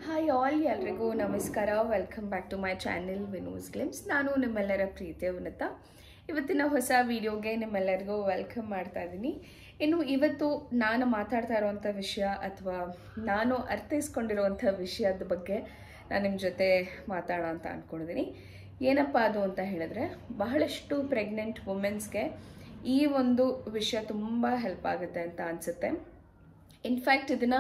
Hi all, ಎಲ್ರಿಗೂ ನಮಸ್ಕಾರ. Welcome back to my channel Vinu's glimpse. ನಾನು ನಿಮ್ಮೆಲ್ಲರ ಪ್ರೀತಿಯ ಉನ್ನತ. ಇವತ್ತಿನ ಹೊಸ ವಿಡಿಯೋಗೆ ನಿಮ್ಮೆಲ್ಲರಿಗೂ ವೆಲ್ಕಮ್ ಮಾಡ್ತಾ ಇದ್ದೀನಿ. ಇನ್ನು ಇವತ್ತು ನಾನು ಮಾತಾಡ್ತಾ ಇರುವಂಥ ವಿಷಯ ಅಥವಾ ನಾನು ಅರ್ಥೈಸ್ಕೊಂಡಿರುವಂಥ ವಿಷಯದ ಬಗ್ಗೆ ನಾನು ನಿಮ್ಮ ಜೊತೆ ಮಾತಾಡೋ ಅಂತ ಅಂದ್ಕೊಂಡಿದ್ದೀನಿ. ಏನಪ್ಪ ಅದು ಅಂತ ಹೇಳಿದ್ರೆ, ಬಹಳಷ್ಟು ಪ್ರೆಗ್ನೆಂಟ್ ವುಮೆನ್ಸ್ಗೆ ಈ ಒಂದು ವಿಷಯ ತುಂಬ ಹೆಲ್ಪ್ ಆಗುತ್ತೆ ಅಂತ ಅನಿಸುತ್ತೆ. ಇನ್ಫ್ಯಾಕ್ಟ್ ಇದನ್ನು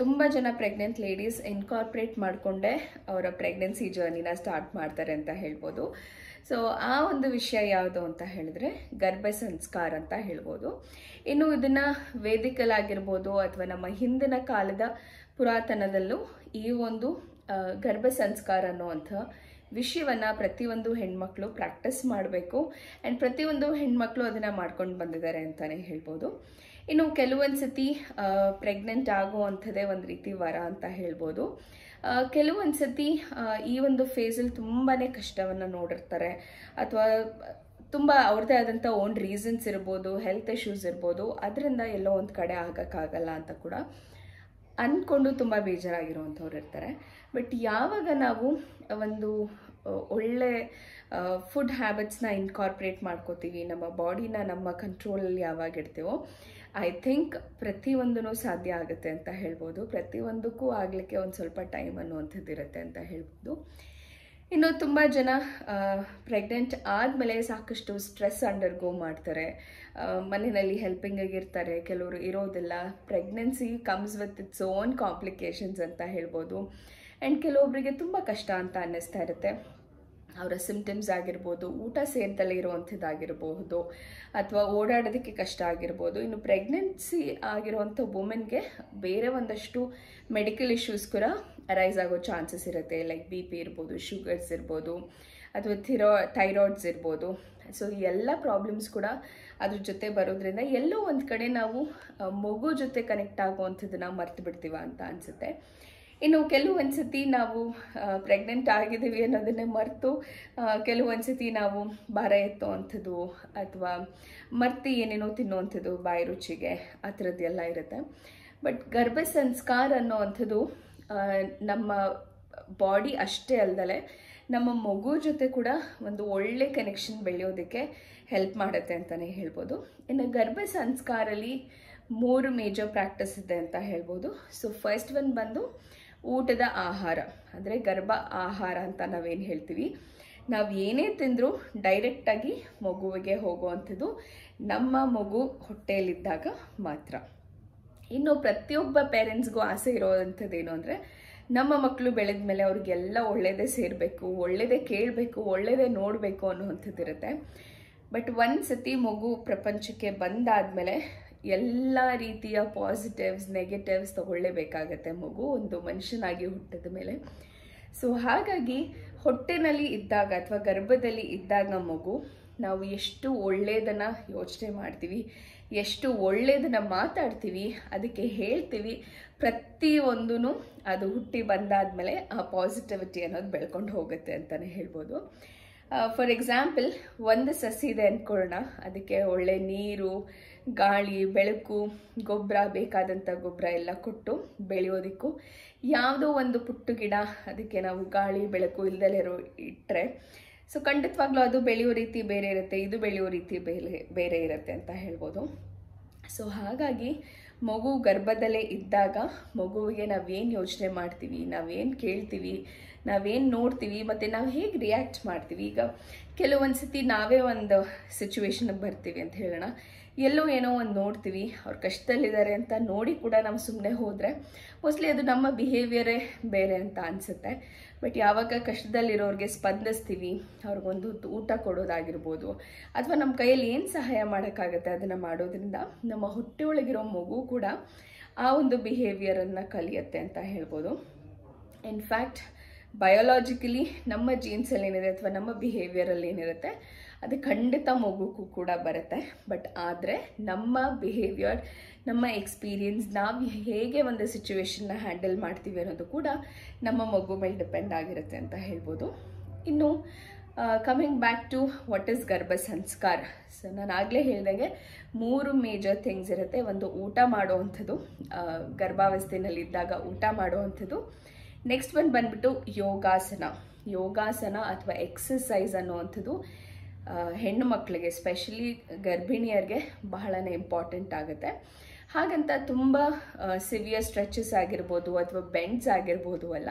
ತುಂಬ ಜನ ಪ್ರೆಗ್ನೆಂಟ್ ಲೇಡೀಸ್ ಇನ್ಕಾರ್ಪೊರೇಟ್ ಮಾಡಿಕೊಂಡೇ ಅವರ ಪ್ರೆಗ್ನೆನ್ಸಿ ಜರ್ನಿನ ಸ್ಟಾರ್ಟ್ ಮಾಡ್ತಾರೆ ಅಂತ ಹೇಳ್ಬೋದು. ಸೊ ಆ ಒಂದು ವಿಷಯ ಯಾವುದು ಅಂತ ಹೇಳಿದ್ರೆ ಗರ್ಭ ಸಂಸ್ಕಾರ ಅಂತ ಹೇಳ್ಬೋದು. ಇನ್ನು ಇದನ್ನು ವೇದಿಕಲ್ ಆಗಿರ್ಬೋದು ಅಥವಾ ನಮ್ಮ ಹಿಂದಿನ ಕಾಲದ ಪುರಾತನದಲ್ಲೂ ಈ ಒಂದು ಗರ್ಭ ಸಂಸ್ಕಾರ ಅನ್ನುವಂಥ ವಿಷಯವನ್ನು ಪ್ರತಿಯೊಂದು ಹೆಣ್ಮಕ್ಳು ಪ್ರಾಕ್ಟೀಸ್ ಮಾಡಬೇಕು. ಆ್ಯಂಡ್ ಪ್ರತಿಯೊಂದು ಹೆಣ್ಮಕ್ಳು ಅದನ್ನು ಮಾಡ್ಕೊಂಡು ಬಂದಿದ್ದಾರೆ ಅಂತಲೇ ಹೇಳ್ಬೋದು. ಇನ್ನು ಕೆಲವೊಂದು ಸತಿ ಪ್ರೆಗ್ನೆಂಟ್ ಆಗುವಂಥದ್ದೇ ಒಂದು ರೀತಿ ವರ ಅಂತ ಹೇಳ್ಬೋದು. ಕೆಲವೊಂದು ಸತಿ ಈ ಒಂದು ಫೇಸಲ್ಲಿ ತುಂಬಾ ಕಷ್ಟವನ್ನು ನೋಡಿರ್ತಾರೆ ಅಥವಾ ತುಂಬ ಅವ್ರದ್ದೇ ಆದಂಥ ಓನ್ ರೀಸನ್ಸ್ ಇರ್ಬೋದು, ಹೆಲ್ತ್ ಇಶ್ಯೂಸ್ ಇರ್ಬೋದು. ಅದರಿಂದ ಎಲ್ಲೋ ಒಂದು ಕಡೆ ಆಗೋಕ್ಕಾಗಲ್ಲ ಅಂತ ಕೂಡ ಅಂದ್ಕೊಂಡು ತುಂಬ ಬೇಜಾರಾಗಿರುವಂಥವ್ರು ಇರ್ತಾರೆ. ಬಟ್ ಯಾವಾಗ ನಾವು ಒಂದು ಒಳ್ಳೆ ಫುಡ್ ಹ್ಯಾಬಿಟ್ಸ್ನ ಇನ್ಕಾರ್ಪೊರೇಟ್ ಮಾಡ್ಕೋತೀವಿ, ನಮ್ಮ ಬಾಡಿನ ನಮ್ಮ ಕಂಟ್ರೋಲಲ್ಲಿ ಯಾವಾಗ ಇಡ್ತೀವೋ, ಐ ಥಿಂಕ್ ಪ್ರತಿಯೊಂದೂ ಸಾಧ್ಯ ಆಗುತ್ತೆ ಅಂತ ಹೇಳ್ಬೋದು. ಪ್ರತಿಯೊಂದಕ್ಕೂ ಆಗಲಿಕ್ಕೆ ಒಂದು ಸ್ವಲ್ಪ ಟೈಮ್ ಅನ್ನುವಂಥದ್ದು ಇರುತ್ತೆ ಅಂತ ಹೇಳ್ಬೋದು. ಇನ್ನು ತುಂಬ ಜನ ಪ್ರೆಗ್ನೆಂಟ್ ಆದಮೇಲೆ ಸಾಕಷ್ಟು ಸ್ಟ್ರೆಸ್ ಅಂಡರ್ಗೋ ಮಾಡ್ತಾರೆ. ಮನೆಯಲ್ಲಿ ಹೆಲ್ಪಿಂಗಿರ್ತಾರೆ, ಕೆಲವರು ಇರೋದಿಲ್ಲ. Pregnancy comes with its own complications ಅಂತ ಹೇಳ್ಬೋದು. ಆ್ಯಂಡ್ ಕೆಲವೊಬ್ಬರಿಗೆ ತುಂಬ ಕಷ್ಟ ಅಂತ ಅನ್ನಿಸ್ತಾ ಇರುತ್ತೆ. ಅವರ ಸಿಂಪ್ಟಮ್ಸ್ ಆಗಿರ್ಬೋದು, ಊಟ ಸೇರ್ದಲ್ಲೇ ಇರುವಂಥದ್ದಾಗಿರ್ಬೋದು, ಅಥವಾ ಓಡಾಡೋದಕ್ಕೆ ಕಷ್ಟ ಆಗಿರ್ಬೋದು. ಇನ್ನು ಪ್ರೆಗ್ನೆನ್ಸಿ ಆಗಿರುವಂಥ ವುಮೆನ್ಗೆ ಬೇರೆ ಒಂದಷ್ಟು ಮೆಡಿಕಲ್ ಇಶ್ಯೂಸ್ ಕೂಡ ಅರೈಸ್ ಆಗೋ ಚಾನ್ಸಸ್ ಇರುತ್ತೆ. ಲೈಕ್ BP ಇರ್ಬೋದು, ಶುಗರ್ಸ್ ಇರ್ಬೋದು, ಅಥವಾ ಥೈರಾಯ್ಡ್ಸ್ ಇರ್ಬೋದು. ಸೊ ಈ ಎಲ್ಲ ಪ್ರಾಬ್ಲಮ್ಸ್ ಕೂಡ ಅದ್ರ ಜೊತೆ ಬರೋದ್ರಿಂದ ಎಲ್ಲೋ ಒಂದು ಕಡೆ ನಾವು ಮಗು ಜೊತೆ ಕನೆಕ್ಟ್ ಆಗುವಂಥದ್ದನ್ನು ಮರ್ತು ಬಿಡ್ತೀವ ಅಂತ ಅನಿಸುತ್ತೆ. ಇನ್ನು ಕೆಲವೊಂದು ಸತಿ ನಾವು ಪ್ರೆಗ್ನೆಂಟ್ ಆಗಿದ್ದೀವಿ ಅನ್ನೋದನ್ನೇ ಮರೆತು ಕೆಲವೊಂದು ಸತಿ ನಾವು ಭಾರ ಎತ್ತೋ ಅಂಥದ್ದು ಅಥವಾ ಮರ್ತಿ ಏನೇನೋ ತಿನ್ನೋವಂಥದ್ದು ಬಾಯಿ ರುಚಿಗೆ, ಆ ಥರದ್ದೆಲ್ಲ ಇರುತ್ತೆ. ಬಟ್ ಗರ್ಭ ಸಂಸ್ಕಾರ ಅನ್ನೋ ಅಂಥದ್ದು ನಮ್ಮ ಬಾಡಿ ಅಷ್ಟೇ ಅಲ್ಲದೆ ನಮ್ಮ ಮಗು ಜೊತೆ ಕೂಡ ಒಂದು ಒಳ್ಳೆ ಕನೆಕ್ಷನ್ ಬೆಳೆಯೋದಕ್ಕೆ ಹೆಲ್ಪ್ ಮಾಡುತ್ತೆ ಅಂತಲೇ ಹೇಳ್ಬೋದು. ಇನ್ನು ಗರ್ಭ ಸಂಸ್ಕಾರಲ್ಲಿ 3 ಮೇಜರ್ ಪ್ರಾಕ್ಟೀಸ್ ಇದೆ ಅಂತ ಹೇಳ್ಬೋದು. ಸೊ ಫಸ್ಟ್ ಒನ್ ಬಂದು ಊಟದ ಆಹಾರ, ಅಂದರೆ ಗರ್ಭ ಆಹಾರ ಅಂತ ನಾವೇನು ಹೇಳ್ತೀವಿ. ನಾವು ಏನೇ ತಿಂದರೂ ಡೈರೆಕ್ಟಾಗಿ ಮಗುವಿಗೆ ಹೋಗುವಂಥದ್ದು ನಮ್ಮ ಮಗು ಹೊಟ್ಟೆಯಲ್ಲಿದ್ದಾಗ ಮಾತ್ರ. ಇನ್ನು ಪ್ರತಿಯೊಬ್ಬ ಪೇರೆಂಟ್ಸ್ಗೂ ಆಸೆ ಇರೋವಂಥದ್ದೇನು ಅಂದರೆ, ನಮ್ಮ ಮಕ್ಕಳು ಬೆಳೆದ ಮೇಲೆ ಅವ್ರಿಗೆಲ್ಲ ಒಳ್ಳೆಯದೇ ಸೇರಬೇಕು, ಒಳ್ಳೆಯದೇ ಕೇಳಬೇಕು, ಒಳ್ಳೆಯದೇ ನೋಡಬೇಕು ಅನ್ನುವಂಥದ್ದು ಇರುತ್ತೆ. ಬಟ್ ಒಂದು ಸತಿ ಮಗು ಪ್ರಪಂಚಕ್ಕೆ ಬಂದಾದಮೇಲೆ ಎಲ್ಲ ರೀತಿಯ ಪಾಸಿಟಿವ್ಸ್, ನೆಗೆಟಿವ್ಸ್ ತಗೊಳ್ಳೇಬೇಕಾಗತ್ತೆ ಮಗು ಒಂದು ಮನುಷ್ಯನಾಗಿ ಹುಟ್ಟಿದ ಮೇಲೆ. ಸೊ ಹಾಗಾಗಿ ಹೊಟ್ಟೆನಲ್ಲಿ ಇದ್ದಾಗ ಅಥವಾ ಗರ್ಭದಲ್ಲಿ ಇದ್ದಾಗ ಮಗು ನಾವು ಎಷ್ಟು ಒಳ್ಳೆಯದನ್ನು ಯೋಚನೆ ಮಾಡ್ತೀವಿ, ಎಷ್ಟು ಒಳ್ಳೆಯದನ್ನು ಮಾತಾಡ್ತೀವಿ, ಅದಕ್ಕೆ ಹೇಳ್ತೀವಿ, ಪ್ರತಿಯೊಂದೂ ಅದು ಹುಟ್ಟಿ ಬಂದಾದಮೇಲೆ ಆ ಪಾಸಿಟಿವಿಟಿ ಅನ್ನೋದು ಬೆಳ್ಕೊಂಡು ಹೋಗುತ್ತೆ ಅಂತಲೇ ಹೇಳ್ಬೋದು. ಫಾರ್ ಎಕ್ಸಾಂಪಲ್, ಒಂದು ಸಸಿ ಇದೆ ಅಂದ್ಕೊಳ್ಳೋಣ. ಅದಕ್ಕೆ ಒಳ್ಳೆ ನೀರು, ಗಾಳಿ, ಬೆಳಕು, ಗೊಬ್ಬರ, ಬೇಕಾದಂಥ ಗೊಬ್ಬರ ಎಲ್ಲ ಕೊಟ್ಟು ಬೆಳೆಯೋದಕ್ಕೂ, ಯಾವುದೋ ಒಂದು ಪುಟ್ಟು ಗಿಡ ಅದಕ್ಕೆ ನಾವು ಗಾಳಿ ಬೆಳಕು ಇಲ್ದಲೇ ಇಟ್ಟರೆ ಸೊ ಖಂಡಿತವಾಗ್ಲೂ ಅದು ಬೆಳೆಯೋ ರೀತಿ ಬೇರೆ ಇರುತ್ತೆ, ಇದು ಬೆಳೆಯೋ ರೀತಿ ಬೇರೆ ಇರುತ್ತೆ ಅಂತ ಹೇಳ್ಬೋದು. ಸೊ ಹಾಗಾಗಿ ಮಗು ಗರ್ಭದಲ್ಲೇ ಇದ್ದಾಗ ಮಗುವಿಗೆ ನಾವೇನು ಯೋಚನೆ ಮಾಡ್ತೀವಿ, ನಾವೇನು ಕೇಳ್ತೀವಿ, ನಾವೇನು ನೋಡ್ತೀವಿ, ಮತ್ತು ನಾವು ಹೇಗೆ ರಿಯಾಕ್ಟ್ ಮಾಡ್ತೀವಿ. ಈಗ ಕೆಲವೊಂದು ಸತಿ ನಾವೇ ಒಂದು ಸಿಚುವೇಶನ್ಗೆ ಬರ್ತೀವಿ ಅಂತ ಹೇಳೋಣ, ಎಲ್ಲೋ ಏನೋ ಒಂದು ನೋಡ್ತೀವಿ, ಅವ್ರು ಕಷ್ಟದಲ್ಲಿದ್ದಾರೆ ಅಂತ ನೋಡಿ ಕೂಡ ನಾವು ಸುಮ್ಮನೆ ಹೋದರೆ ಮೋಸ್ಟ್ಲಿ ಅದು ನಮ್ಮ ಬಿಹೇವಿಯರೇ ಬೇರೆ ಅಂತ ಅನಿಸುತ್ತೆ. ಬಟ್ ಯಾವಾಗ ಕಷ್ಟದಲ್ಲಿರೋರಿಗೆ ಸ್ಪಂದಿಸ್ತೀವಿ, ಅವ್ರಿಗೊಂದು ಊಟ ಕೊಡೋದಾಗಿರ್ಬೋದು, ಅಥವಾ ನಮ್ಮ ಕೈಯಲ್ಲಿ ಏನು ಸಹಾಯ ಮಾಡೋಕ್ಕಾಗುತ್ತೆ ಅದನ್ನು ಮಾಡೋದ್ರಿಂದ ನಮ್ಮ ಹೊಟ್ಟೆಯೊಳಗಿರೋ ಮಗು ಕೂಡ ಆ ಒಂದು ಬಿಹೇವಿಯರನ್ನು ಕಲಿಯುತ್ತೆ ಅಂತ ಹೇಳ್ಬೋದು. ಇನ್ಫ್ಯಾಕ್ಟ್ ಬಯೋಲಾಜಿಕಲಿ ನಮ್ಮ ಜೀನ್ಸಲ್ಲಿ ಏನಿದೆ ಅಥವಾ ನಮ್ಮ ಬಿಹೇವಿಯರಲ್ಲಿ ಏನಿರುತ್ತೆ ಅದು ಖಂಡಿತ ಮಗುಗೂ ಕೂಡ ಬರುತ್ತೆ. ಬಟ್ ಆದರೆ ನಮ್ಮ ಬಿಹೇವಿಯರ್, ನಮ್ಮ ಎಕ್ಸ್ಪೀರಿಯನ್ಸ್, ನಾವು ಹೇಗೆ ಒಂದು ಸಿಚುವೇಶನ್ನ ಹ್ಯಾಂಡಲ್ ಮಾಡ್ತೀವಿ ಅನ್ನೋದು ಕೂಡ ನಮ್ಮ ಮಗು ಮೇಲೆ ಡಿಪೆಂಡ್ ಆಗಿರುತ್ತೆ ಅಂತ ಹೇಳ್ಬೋದು. ಇನ್ನು coming back to what is garbha sanskara. So ನಾನು ಆಗಲೇ ಹೇಳಿದಾಗೆ 3 ಮೇಜರ್ ಥಿಂಗ್ಸ್ ಇರುತ್ತೆ. ಒಂದು ಊಟ ಮಾಡುವಂಥದ್ದು, ಗರ್ಭಾವಸ್ಥೆಯಲ್ಲಿದ್ದಾಗ ಊಟ ಮಾಡುವಂಥದ್ದು, ನೆಕ್ಸ್ಟ್ ಒಂದು ಬಂದ್ಬಿಟ್ಟು ಯೋಗಾಸನ ಅಥವಾ ಎಕ್ಸಸೈಸ್ ಅನ್ನುವಂಥದ್ದು ಹೆಣ್ಣು ಮಕ್ಕಳಿಗೆ ಎಸ್ಪೆಷಲಿ ಗರ್ಭಿಣಿಯರಿಗೆ ಬಹಳನೇ ಇಂಪಾರ್ಟೆಂಟ್ ಆಗುತ್ತೆ. ಹಾಗಂತ ತುಂಬ ಸಿವಿಯರ್ ಸ್ಟ್ರೆಚಸ್ ಆಗಿರ್ಬೋದು ಅಥವಾ ಬೆಂಡ್ಸ್ ಆಗಿರ್ಬೋದು ಅಲ್ಲ,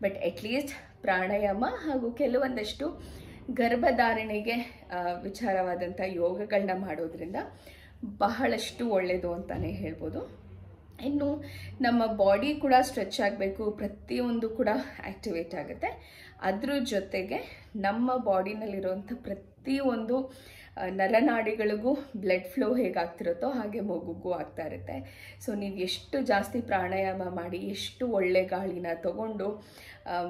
ಬಟ್ ಅಟ್ಲೀಸ್ಟ್ ಪ್ರಾಣಾಯಾಮ ಹಾಗೂ ಕೆಲವೊಂದಷ್ಟು ಗರ್ಭಧಾರಣೆಗೆ ವಿಚಾರವಾದಂಥ ಯೋಗಗಳನ್ನ ಮಾಡೋದ್ರಿಂದ ಬಹಳಷ್ಟು ಒಳ್ಳೆಯದು ಅಂತಲೇ ಹೇಳ್ಬೋದು. ಇನ್ನು ನಮ್ಮ ಬಾಡಿ ಕೂಡ ಸ್ಟ್ರೆಚ್ ಆಗಬೇಕು, ಪ್ರತಿಯೊಂದು ಕೂಡ ಆ್ಯಕ್ಟಿವೇಟ್ ಆಗುತ್ತೆ. ಅದ್ರ ಜೊತೆಗೆ ನಮ್ಮ ಬಾಡಿನಲ್ಲಿರುವಂಥ ಪ್ರತಿಯೊಂದು ನರನಾಡಿಗಳಿಗೂ ಬ್ಲಡ್ ಫ್ಲೋ ಹೇಗಾಗ್ತಿರುತ್ತೋ ಹಾಗೆ ಮಗುಗೂ ಆಗ್ತಾ ಇರುತ್ತೆ. ಸೊ ನೀವು ಎಷ್ಟು ಜಾಸ್ತಿ ಪ್ರಾಣಾಯಾಮ ಮಾಡಿ, ಎಷ್ಟು ಒಳ್ಳೆ ಗಾಳಿನ ತಗೊಂಡು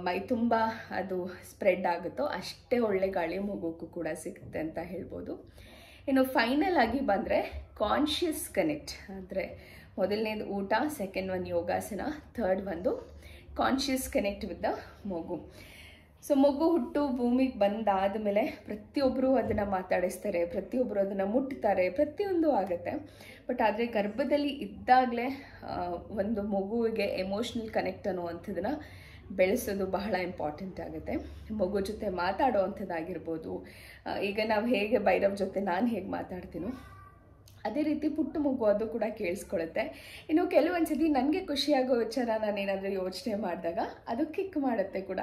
ಮೈ ತುಂಬ ಅದು ಸ್ಪ್ರೆಡ್ ಆಗುತ್ತೋ ಅಷ್ಟೇ ಒಳ್ಳೆ ಗಾಳಿ ಮಗುಗೂ ಕೂಡ ಸಿಗುತ್ತೆ ಅಂತ ಹೇಳ್ಬೋದು. ಇನ್ನು ಫೈನಲ್ ಆಗಿ ಬಂದರೆ ಕಾನ್ಷಿಯಸ್ ಕನೆಕ್ಟ್ ಅಂದರೆ ಮೊದಲನೇದು ಊಟ, ಸೆಕೆಂಡ್ ಒಂದು ಯೋಗಾಸನ, ಥರ್ಡ್ ಒಂದು ಕಾನ್ಷಿಯಸ್ ಕನೆಕ್ಟ್ ವಿತ್ ದ ಮಗು. ಸೊ ಮಗು ಹುಟ್ಟು ಭೂಮಿಗೆ ಬಂದಾದ ಮೇಲೆ ಪ್ರತಿಯೊಬ್ಬರು ಅದನ್ನು ಮಾತಾಡಿಸ್ತಾರೆ, ಪ್ರತಿಯೊಬ್ಬರು ಅದನ್ನು ಮುಟ್ತಾರೆ, ಪ್ರತಿಯೊಂದು ಆಗುತ್ತೆ. ಬಟ್ ಆದರೆ ಗರ್ಭದಲ್ಲಿ ಇದ್ದಾಗಲೇ ಒಂದು ಮಗುವಿಗೆ ಎಮೋಷ್ನಲ್ ಕನೆಕ್ಟ್ ಅನ್ನುವಂಥದ್ದನ್ನು ಬೆಳೆಸೋದು ಬಹಳ ಇಂಪಾರ್ಟೆಂಟ್ ಆಗುತ್ತೆ. ಮಗು ಜೊತೆ ಮಾತಾಡೋ ಅಂಥದ್ದಾಗಿರ್ಬೋದು, ಈಗ ನಾವು ಹೇಗೆ ಭೈರವ್ ಜೊತೆ ನಾನು ಹೇಗೆ ಮಾತಾಡ್ತೀನೋ ಅದೇ ರೀತಿ ಪುಟ್ಟ ಮಗು ಅದು ಕೂಡ ಕೇಳಿಸ್ಕೊಳ್ಳುತ್ತೆ. ಇನ್ನು ಕೆಲವೊಂದು ಸತಿ ನನಗೆ ಖುಷಿಯಾಗೋ ವಿಚಾರ ನಾನೇನಾದರೂ ಯೋಚನೆ ಮಾಡಿದಾಗ ಅದು ಕಿಕ್ ಮಾಡುತ್ತೆ ಕೂಡ.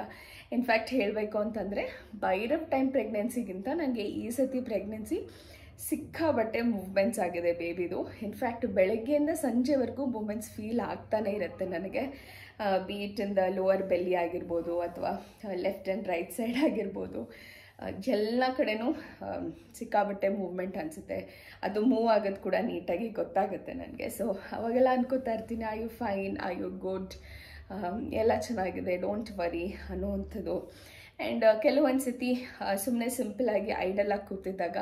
ಇನ್ಫ್ಯಾಕ್ಟ್ ಹೇಳಬೇಕು ಅಂತಂದರೆ ಭೈರವ್ ಟೈಮ್ ಪ್ರೆಗ್ನೆನ್ಸಿಗಿಂತ ನನಗೆ ಈ ಸತಿ ಪ್ರೆಗ್ನೆನ್ಸಿ ಸಿಕ್ಕಾಬಟ್ಟೆ ಮೂವ್ಮೆಂಟ್ಸ್ ಆಗಿದೆ ಬೇಬಿದು. ಇನ್ಫ್ಯಾಕ್ಟ್ ಬೆಳಗ್ಗೆಯಿಂದ ಸಂಜೆವರೆಗೂ ಮೂವ್ಮೆಂಟ್ಸ್ ಫೀಲ್ ಆಗ್ತಾನೆ ಇರುತ್ತೆ ನನಗೆ. Beat in the lower belly ಆಗಿರ್ಬೋದು ಅಥವಾ ಲೆಫ್ಟ್ ಆ್ಯಂಡ್ ರೈಟ್ ಸೈಡ್ ಆಗಿರ್ಬೋದು, ಎಲ್ಲ ಕಡೆನೂ ಸಿಕ್ಕಾಬಟ್ಟೆ ಮೂವ್ಮೆಂಟ್ ಅನಿಸುತ್ತೆ. ಅದು ಮೂವ್ ಆಗೋದು ಕೂಡ ನೀಟಾಗಿ ಗೊತ್ತಾಗುತ್ತೆ ನನಗೆ. ಸೊ ಅವಾಗೆಲ್ಲ ಅನ್ಕೋತಾ ಇರ್ತೀನಿ, I you fine, I you good, ಎಲ್ಲ ಚೆನ್ನಾಗಿದೆ, ಡೋಂಟ್ ವರಿ ಅನ್ನುವಂಥದ್ದು. ಆ್ಯಂಡ್ ಕೆಲವೊಂದು ಸತಿ ಸುಮ್ಮನೆ ಸಿಂಪಲಾಗಿ ಐಡಲಾಗಿ ಕೂತಿದ್ದಾಗ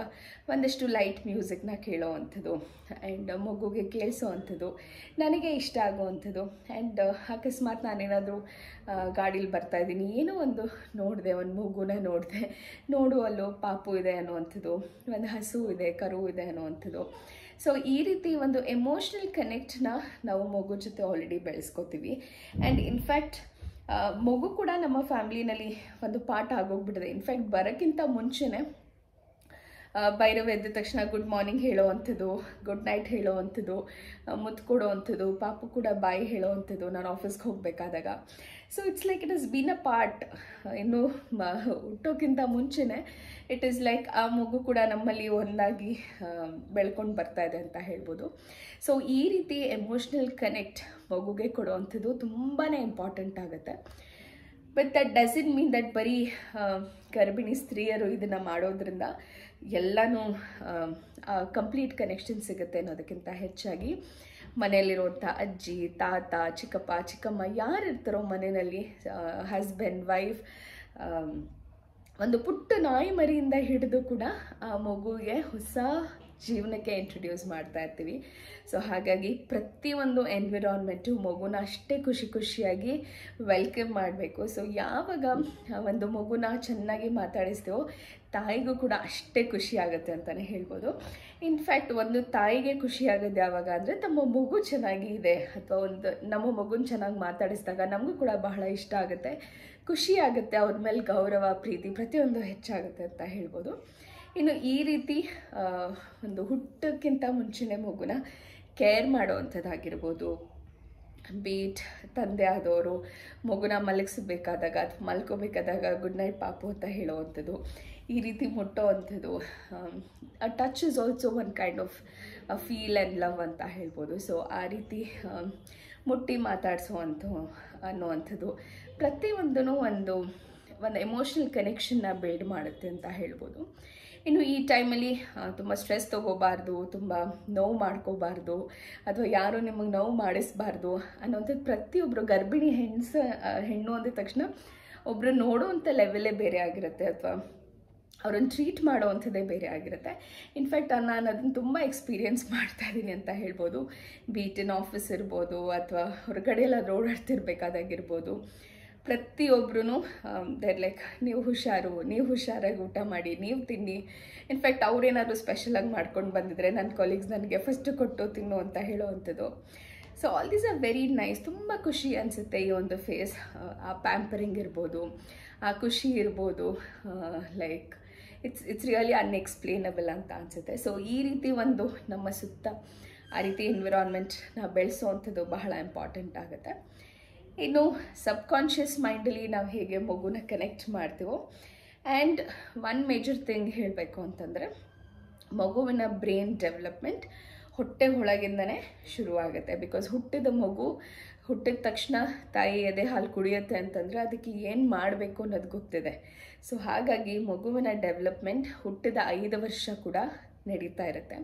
ಒಂದಷ್ಟು ಲೈಟ್ ಮ್ಯೂಸಿಕ್ನ ಕೇಳೋವಂಥದ್ದು ಆ್ಯಂಡ್ ಮಗುಗೆ ಕೇಳಿಸೋ ಅಂಥದ್ದು ನನಗೆ ಇಷ್ಟ ಆಗೋವಂಥದ್ದು. ಆ್ಯಂಡ್ ಅಕಸ್ಮಾತ್ ನಾನೇನಾದರೂ ಗಾಡೀಲಿ ಬರ್ತಾಯಿದ್ದೀನಿ, ಏನೋ ಒಂದು ನೋಡಿದೆ, ಒಂದು ಮಗುನ ನೋಡು ಅಲ್ಲೋ ಪಾಪು ಇದೆ ಅನ್ನುವಂಥದ್ದು, ಒಂದು ಹಸು ಇದೆ, ಕರು ಇದೆ ಅನ್ನುವಂಥದ್ದು. ಸೊ ಈ ರೀತಿ ಒಂದು ಎಮೋಷ್ನಲ್ ಕನೆಕ್ಟ್ನ ನಾವು ಮಗು ಜೊತೆ ಆಲ್ರೆಡಿ ಬೆಳೆಸ್ಕೋತೀವಿ. ಆ್ಯಂಡ್ ಇನ್ಫ್ಯಾಕ್ಟ್ ಮಗು ಕೂಡ ನಮ್ಮ ಫ್ಯಾಮ್ಲಿನಲ್ಲಿ ಒಂದು ಪಾಠ ಆಗೋಗ್ಬಿಟ್ಟಿದೆ. ಇನ್ಫ್ಯಾಕ್ಟ್ ಬರೋಕ್ಕಿಂತ ಮುಂಚೆನೇ ಭೈರವ್ ಎದ್ದ ತಕ್ಷಣ ಗುಡ್ ಮಾರ್ನಿಂಗ್ ಹೇಳೋ ಅಂಥದ್ದು, ಗುಡ್ ನೈಟ್ ಹೇಳೋ ಅಂಥದ್ದು, ಮುತ್ತು ಕೊಡೋ ಅಂಥದ್ದು, ಪಾಪು ಕೂಡ ಬಾಯಿ ಹೇಳೋ ಅಂಥದ್ದು ನಾನು ಆಫೀಸ್ಗೆ ಹೋಗಬೇಕಾದಾಗ. So it's like it is been a part. ಇನ್ನು ಹುಟ್ಟೋಕ್ಕಿಂತ ಮುಂಚೆನೇ ಇಟ್ ಈಸ್ ಲೈಕ್ ಆ ಮಗು ಕೂಡ ನಮ್ಮಲ್ಲಿ ಒಂದಾಗಿ ಬೆಳ್ಕೊಂಡು ಬರ್ತಾ ಇದೆ ಅಂತ ಹೇಳ್ಬೋದು. ಸೊ ಈ ರೀತಿ ಎಮೋಷ್ನಲ್ ಕನೆಕ್ಟ್ ಮಗುಗೆ ಕೊಡುವಂಥದ್ದು ತುಂಬಾ ಇಂಪಾರ್ಟೆಂಟ್ ಆಗುತ್ತೆ. But that doesn't mean that ಬರೀ ಗರ್ಭಿಣಿ ಸ್ತ್ರೀಯರು ಇದನ್ನು ಮಾಡೋದ್ರಿಂದ ಎಲ್ಲನೂ ಕಂಪ್ಲೀಟ್ ಕನೆಕ್ಷನ್ ಸಿಗುತ್ತೆ ಅನ್ನೋದಕ್ಕಿಂತ ಹೆಚ್ಚಾಗಿ ಮನೆಯಲ್ಲಿರುವಂಥ ಅಜ್ಜಿ, ತಾತ, ಚಿಕ್ಕಪ್ಪ, ಚಿಕ್ಕಮ್ಮ ಯಾರಿರ್ತಾರೋ ಮನೆಯಲ್ಲಿ, ಹಸ್ಬೆಂಡ್, ವೈಫ್, ಒಂದು ಪುಟ್ಟ ನಾಯಿ ಮರಿಯಿಂದ ಹಿಡಿದು ಕೂಡ ಆ ಮಗುವಿಗೆ ಹೊಸ ಜೀವನಕ್ಕೆ ಇಂಟ್ರೊಡ್ಯೂಸ್ ಮಾಡ್ತಾ ಇರ್ತೀವಿ. ಸೊ ಹಾಗಾಗಿ ಪ್ರತಿಯೊಂದು ಎನ್ವಿರಾನ್ಮೆಂಟು ಮಗುನ ಅಷ್ಟೇ ಖುಷಿಯಾಗಿ ವೆಲ್ಕಮ್ ಮಾಡಬೇಕು. ಸೊ ಯಾವಾಗ ಒಂದು ಮಗುನ ಚೆನ್ನಾಗಿ ಮಾತಾಡಿಸ್ತೀವೋ ತಾಯಿಗೂ ಕೂಡ ಅಷ್ಟೇ ಖುಷಿ ಆಗುತ್ತೆ ಅಂತಲೇ ಹೇಳ್ಬೋದು. ಇನ್ಫ್ಯಾಕ್ಟ್ ಒಂದು ತಾಯಿಗೆ ಖುಷಿ ಆಗೋದು ಯಾವಾಗ ಅಂದರೆ ತಮ್ಮ ಮಗು ಚೆನ್ನಾಗಿ ಇದೆ ಅಥವಾ ಒಂದು ನಮ್ಮ ಮಗುನ ಚೆನ್ನಾಗಿ ಮಾತಾಡಿಸಿದಾಗ ನಮಗೂ ಕೂಡ ಬಹಳ ಇಷ್ಟ ಆಗುತ್ತೆ, ಖುಷಿ ಆಗುತ್ತೆ, ಅವ್ರ ಮೇಲೆ ಗೌರವ, ಪ್ರೀತಿ ಪ್ರತಿಯೊಂದು ಹೆಚ್ಚಾಗುತ್ತೆ ಅಂತ ಹೇಳ್ಬೋದು. ಇನ್ನು ಈ ರೀತಿ ಒಂದು ಹುಟ್ಟಕ್ಕಿಂತ ಮುಂಚೆನೇ ಮಗುನ ಕೇರ್ ಮಾಡೋವಂಥದ್ದಾಗಿರ್ಬೋದು, ಬೀಟ್ ತಂದೆ ಆದವರು ಮಗುನ ಮಲಗಿಸ್ಬೇಕಾದಾಗ ಅಥವಾ ಮಲ್ಕೋಬೇಕಾದಾಗ ಗುಡ್ ನೈಟ್ ಪಾಪು ಅಂತ ಹೇಳೋವಂಥದ್ದು, ಈ ರೀತಿ ಮುಟ್ಟೋ ಅಂಥದ್ದು. Touch is also one kind of feel and love ಅಂತ ಹೇಳ್ಬೋದು. ಸೊ ಆ ರೀತಿ ಮುಟ್ಟಿ ಅನ್ನುವಂಥದ್ದು ಪ್ರತಿಯೊಂದೂ ಒಂದು ಎಮೋಷ್ನಲ್ ಕನೆಕ್ಷನ್ನ ಬಿಲ್ಡ್ ಮಾಡುತ್ತೆ ಅಂತ ಹೇಳ್ಬೋದು. ಇನ್ನು ಈ ಟೈಮಲ್ಲಿ ತುಂಬ ಸ್ಟ್ರೆಸ್ ತೊಗೋಬಾರ್ದು, ತುಂಬ ನೋವು ಮಾಡ್ಕೋಬಾರ್ದು ಅಥವಾ ಯಾರು ನಿಮಗೆ ನೋವು ಮಾಡಿಸ್ಬಾರ್ದು ಅನ್ನೋಂಥದ್ದು ಪ್ರತಿಯೊಬ್ಬರು ಗರ್ಭಿಣಿ ಹೆಣ್ಣು ಅಂದ ತಕ್ಷಣ ಒಬ್ಬರು ನೋಡೋವಂಥ ಲೆವೆಲೇ ಬೇರೆ ಆಗಿರುತ್ತೆ ಅಥವಾ ಅವ್ರನ್ನ ಟ್ರೀಟ್ ಮಾಡೋವಂಥದ್ದೇ ಬೇರೆ ಆಗಿರುತ್ತೆ. ಇನ್ಫ್ಯಾಕ್ಟ್ ನಾನು ಅದನ್ನು ತುಂಬ ಎಕ್ಸ್ಪೀರಿಯೆನ್ಸ್ ಮಾಡ್ತಾ ಇದ್ದೀನಿ ಅಂತ ಹೇಳ್ಬೋದು. ಬೀಟಿನ ಆಫೀಸ್ ಇರ್ಬೋದು ಅಥವಾ ಹೊರಗಡೆ ಎಲ್ಲ ಓಡಾಡ್ತಿರ್ಬೇಕಾದಾಗಿರ್ಬೋದು, ಪ್ರತಿಯೊಬ್ಬರೂ ದೇರ್ ಲೈಕ್ ನೀವು ಹುಷಾರಾಗಿ ಊಟ ಮಾಡಿ, ನೀವು ತಿನ್ನಿ. ಇನ್ಫ್ಯಾಕ್ಟ್ ಅವ್ರೇನಾದರೂ ಸ್ಪೆಷಲಾಗಿ ಮಾಡ್ಕೊಂಡು ಬಂದಿದ್ರೆ ನನ್ನ ಕೊಲೀಗ್ಸ್ ನನಗೆ ಫಸ್ಟ್ ಕೊಟ್ಟು ತಿನ್ನು ಅಂತ ಹೇಳೋವಂಥದ್ದು. So all these are very nice. ತುಂಬ ಖುಷಿ ಅನಿಸುತ್ತೆ ಈ ಒಂದು ಫೇಸ್. ಆ ಪ್ಯಾಂಪರಿಂಗ್ ಇರ್ಬೋದು, ಆ ಖುಷಿ ಇರ್ಬೋದು, ಲೈಕ್ ಇಟ್ಸ್ ರಿಯಲಿ ಅನ್ಎಕ್ಸ್ಪ್ಲೇನಬಲ್ ಅಂತ ಅನಿಸುತ್ತೆ. ಸೊ ಈ ರೀತಿ ಒಂದು ನಮ್ಮ ಸುತ್ತ ಆ ರೀತಿ ಎನ್ವಿರಾನ್ಮೆಂಟ್ನ ಬೆಳೆಸೋವಂಥದ್ದು ಬಹಳ ಇಂಪಾರ್ಟೆಂಟ್ ಆಗುತ್ತೆ. ಇನ್ನು ಸಬ್ಕಾನ್ಷಿಯಸ್ ಮೈಂಡಲ್ಲಿ ನಾವು ಹೇಗೆ ಮಗುನ ಕನೆಕ್ಟ್ ಮಾಡ್ತೀವೋ, ಆ್ಯಂಡ್ ಒನ್ ಮೇಜರ್ ಥಿಂಗ್ ಹೇಳಬೇಕು ಅಂತಂದರೆ, ಮಗುವಿನ ಬ್ರೈನ್ ಡೆವಲಪ್ಮೆಂಟ್ ಹೊಟ್ಟೆ ಒಳಗಿಂದನೇ ಶುರುವಾಗುತ್ತೆ. ಬಿಕಾಸ್ ಹುಟ್ಟಿದ ತಕ್ಷಣ ತಾಯಿ ಎದೆ ಹಾಲು ಕುಡಿಯುತ್ತೆ ಅಂತಂದರೆ ಅದಕ್ಕೆ ಏನು ಮಾಡಬೇಕು ಅನ್ನೋದು ಗೊತ್ತಿದೆ. ಸೊ ಹಾಗಾಗಿ ಮಗುವಿನ ಡೆವಲಪ್ಮೆಂಟ್ ಹುಟ್ಟಿದ 5 ವರ್ಷ ಕೂಡ ನಡೀತಾ ಇರುತ್ತೆ.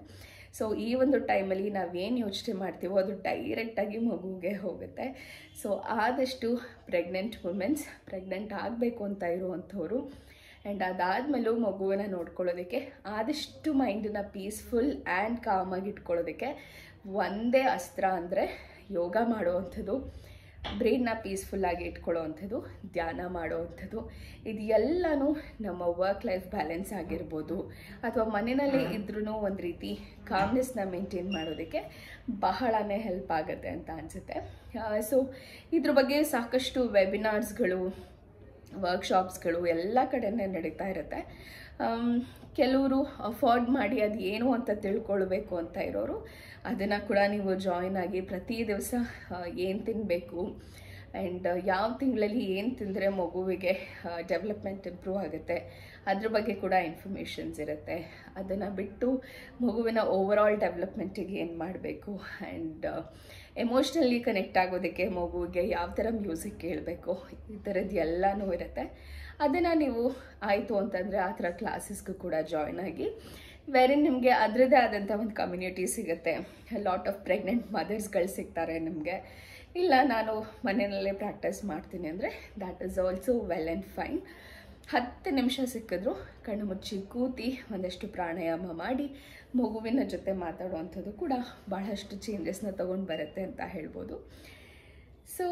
ಸೊ ಈ ಒಂದು ಟೈಮಲ್ಲಿ ನಾವೇನು ಯೋಚನೆ ಮಾಡ್ತೀವೋ ಅದು ಡೈರೆಕ್ಟಾಗಿ ಮಗುವಿಗೆ ಹೋಗುತ್ತೆ. ಸೊ ಆದಷ್ಟು ಪ್ರೆಗ್ನೆಂಟ್ ವುಮೆನ್ಸ್, ಪ್ರೆಗ್ನೆಂಟ್ ಆಗಬೇಕು ಅಂತ ಇರುವಂಥವ್ರು, ಆ್ಯಂಡ್ ಅದಾದಮೇಲೂ ಮಗುವಿನ ನೋಡ್ಕೊಳ್ಳೋದಕ್ಕೆ ಆದಷ್ಟು ಮೈಂಡನ್ನ ಪೀಸ್ಫುಲ್ ಆ್ಯಂಡ್ ಕಾಮಾಗಿ ಇಟ್ಕೊಳ್ಳೋದಕ್ಕೆ ಒಂದೇ ಅಸ್ತ್ರ ಅಂದರೆ ಯೋಗ ಮಾಡುವಂಥದ್ದು, ಬ್ರೈನ್ನ ಪೀಸ್ಫುಲ್ಲಾಗಿ ಇಟ್ಕೊಳ್ಳೋವಂಥದ್ದು, ಧ್ಯಾನ ಮಾಡೋವಂಥದ್ದು. ಇದು ಎಲ್ಲನೂ ನಮ್ಮ ವರ್ಕ್ ಲೈಫ್ ಬ್ಯಾಲೆನ್ಸ್ ಆಗಿರ್ಬೋದು ಅಥವಾ ಮನೆಯಲ್ಲೇ ಇದ್ರೂ ಒಂದು ರೀತಿ ಕಾಮ್ನೆಸ್ನ ಮೇಂಟೈನ್ ಮಾಡೋದಕ್ಕೆ ಬಹಳನೇ ಹೆಲ್ಪ್ ಆಗುತ್ತೆ ಅಂತ ಅನಿಸುತ್ತೆ. ಸೊ ಇದ್ರ ಬಗ್ಗೆ ಸಾಕಷ್ಟು ವೆಬಿನಾರ್ಸ್ಗಳು, ವರ್ಕ್ಶಾಪ್ಸ್ಗಳು ಎಲ್ಲ ಕಡೆನೇ ನಡೀತಾ ಇರುತ್ತೆ. ಕೆಲವರು ಅಫೋರ್ಡ್ ಮಾಡಿ ಅದು ಏನು ಅಂತ ತಿಳ್ಕೊಳ್ಬೇಕು ಅಂತ ಇರೋರು ಅದನ್ನು ಕೂಡ ನೀವು ಜಾಯಿನ್ ಆಗಿ ಪ್ರತಿ ದಿವಸ ಏನು ತಿನ್ನಬೇಕು ಆ್ಯಂಡ್ ಯಾವ ತಿಂಗಳಲ್ಲಿ ಏನು ತಿಂದರೆ ಮಗುವಿಗೆ ಡೆವಲಪ್ಮೆಂಟ್ ಇಂಪ್ರೂವ್ ಆಗುತ್ತೆ ಅದ್ರ ಬಗ್ಗೆ ಕೂಡ ಇನ್ಫಾರ್ಮೇಷನ್ಸ್ ಇರುತ್ತೆ. ಅದನ್ನು ಬಿಟ್ಟು ಮಗುವಿನ ಓವರಾಲ್ ಡೆವಲಪ್ಮೆಂಟಿಗೆ ಏನು ಮಾಡಬೇಕು ಆ್ಯಂಡ್ ಎಮೋಷ್ನಲಿ ಕನೆಕ್ಟ್ ಆಗೋದಕ್ಕೆ ಮಗುವಿಗೆ ಯಾವ ಥರ ಮ್ಯೂಸಿಕ್ ಕೇಳಬೇಕು, ಈ ಥರದ್ದು ಎಲ್ಲನೂ ಇರುತ್ತೆ. ಅದನ್ನು ನೀವು ಆಯಿತು ಅಂತಂದರೆ ಆ ಥರ ಕ್ಲಾಸಸ್ಗೂ ಕೂಡ ಜಾಯ್ನ್ ಆಗಿ, ವೆರಿನ್ ನಿಮಗೆ ಅದರದ್ದೇ ಆದಂಥ ಒಂದು ಕಮ್ಯುನಿಟಿ ಸಿಗುತ್ತೆ. ಲಾಟ್ ಆಫ್ ಪ್ರೆಗ್ನೆಂಟ್ ಮದರ್ಸ್ಗಳು ಸಿಗ್ತಾರೆ ನಿಮಗೆ. ಇಲ್ಲ ನಾನು ಮನೆಯಲ್ಲೇ ಪ್ರಾಕ್ಟೀಸ್ ಮಾಡ್ತೀನಿ ಅಂದರೆ that is also well and fine. 10 ನಿಮಿಷ ಸಿಕ್ಕಿದ್ರು ಕಣ್ಣು ಮುಚ್ಚಿ ಕೂತಿ ಒಂದಷ್ಟು ಪ್ರಾಣಾಯಾಮ ಮಾಡಿ ಮಗುವಿನ ಜೊತೆ ಮಾತಾಡುವಂಥದ್ದು ಕೂಡ ಬಹಳಷ್ಟು ಚೇಂಜಸ್ನ ತೊಗೊಂಡು ಬರುತ್ತೆ ಅಂತ ಹೇಳ್ಬೋದು. ಸೊ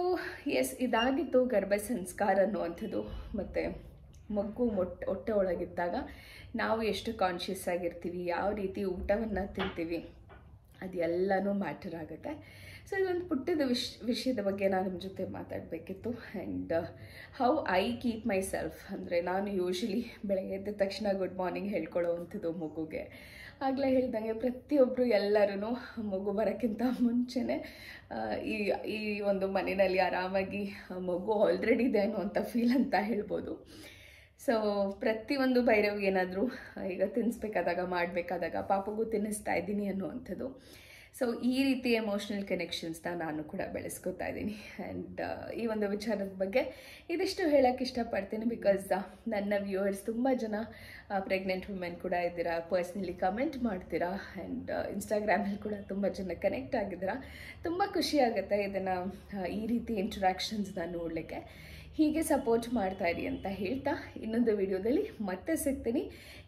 ಎಸ್, ಇದಾಗಿತ್ತು ಗರ್ಭ ಸಂಸ್ಕಾರ ಅನ್ನುವಂಥದ್ದು. ಮತ್ತು ಮಗು ಹೊಟ್ಟೆ ಒಳಗಿದ್ದಾಗ ನಾವು ಎಷ್ಟು ಕಾನ್ಷಿಯಸ್ ಆಗಿರ್ತೀವಿ, ಯಾವ ರೀತಿ ಊಟವನ್ನು ತಿಂತೀವಿ, ಅದೆಲ್ಲನೂ ಮ್ಯಾಟರ್ ಆಗುತ್ತೆ. ಸೊ ಇದೊಂದು ಪುಟ್ಟದ ವಿಷಯದ ಬಗ್ಗೆ ನಾನು ನಿಮ್ಮ ಜೊತೆ ಮಾತಾಡಬೇಕಿತ್ತು. And how I keep myself ಅಂದರೆ, ನಾನು ಯೂಶ್ವಲಿ ಬೆಳಗ್ಗೆ ಎದ್ದ ತಕ್ಷಣ ಗುಡ್ ಮಾರ್ನಿಂಗ್ ಹೇಳ್ಕೊಳ್ಳೋವಂಥದ್ದು ಮಗುಗೆ. ಆಗಲೇ ಹೇಳ್ದಂಗೆ ಪ್ರತಿಯೊಬ್ಬರು ಎಲ್ಲರೂ ಮಗು ಬರೋಕ್ಕಿಂತ ಮುಂಚೆನೇ ಈ ಒಂದು ಮನೆಯಲ್ಲಿ ಆರಾಮಾಗಿ ಮಗು ಆಲ್ರೆಡಿ ಇದೆ ಅನ್ನುವಂಥ ಫೀಲ್ ಅಂತ ಹೇಳ್ಬೋದು. ಸೊ ಪ್ರತಿಯೊಂದು ಭೈರವಿಗೆ ಏನಾದರೂ ಈಗ ತಿನ್ನಿಸ್ಬೇಕಾದಾಗ, ಮಾಡಬೇಕಾದಾಗ ಪಾಪಗೂ ತಿನ್ನಿಸ್ತಾ ಇದ್ದೀನಿ ಅನ್ನುವಂಥದ್ದು. ಸೊ ಈ ರೀತಿ ಎಮೋಷ್ನಲ್ ಕನೆಕ್ಷನ್ಸ್ನ ನಾನು ಕೂಡ ಬೆಳೆಸ್ಕೊತಾ ಇದ್ದೀನಿ. ಆ್ಯಂಡ್ ಈ ಒಂದು ವಿಚಾರದ ಬಗ್ಗೆ ಇದಿಷ್ಟು ಹೇಳೋಕ್ಕೆ ಇಷ್ಟಪಡ್ತೀನಿ. ಬಿಕಾಸ್ ನನ್ನ ವ್ಯೂವರ್ಸ್ ತುಂಬ ಜನ ಪ್ರೆಗ್ನೆಂಟ್ ವುಮೆನ್ ಕೂಡ ಇದ್ದೀರಾ, ಪರ್ಸ್ನಲಿ ಕಮೆಂಟ್ ಮಾಡ್ತೀರಾ, ಆ್ಯಂಡ್ ಇನ್ಸ್ಟಾಗ್ರಾಮಲ್ಲಿ ಕೂಡ ತುಂಬ ಜನ ಕನೆಕ್ಟ್ ಆಗಿದ್ದೀರಾ. ತುಂಬ ಖುಷಿ ಆಗುತ್ತೆ ಇದನ್ನು, ಈ ರೀತಿ ಇಂಟ್ರ್ಯಾಕ್ಷನ್ಸ್ನ ನೋಡಲಿಕ್ಕೆ. ಹೀಗೆ ಸಪೋರ್ಟ್ ಮಾಡ್ತಾ ಇರಿ ಅಂತ ಹೇಳ್ತಾ ಇನ್ನೊಂದು ವಿಡಿಯೋದಲ್ಲಿ ಮತ್ತೆ ಸಿಗ್ತೀನಿ.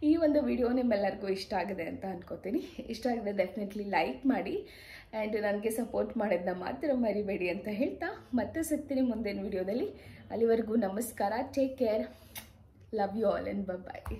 ಈ ಒಂದು ವಿಡಿಯೋ ನಿಮ್ಮೆಲ್ಲರಿಗೂ ಇಷ್ಟ ಆಗಿದೆ ಅಂತ ಅನ್ಕೋತೀನಿ. ಇಷ್ಟ ಆಗಿದೆ ಡೆಫಿನೆಟ್ಲಿ ಲೈಕ್ ಮಾಡಿ, ಆ್ಯಂಡ್ ನನಗೆ ಸಪೋರ್ಟ್ ಮಾಡೋದನ್ನ ಮಾತ್ರ ಮರಿಬೇಡಿ ಅಂತ ಹೇಳ್ತಾ ಮತ್ತೆ ಸಿಗ್ತೀನಿ ಮುಂದಿನ ವಿಡಿಯೋದಲ್ಲಿ. ಅಲ್ಲಿವರೆಗೂ ನಮಸ್ಕಾರ, take care, love you all and bye.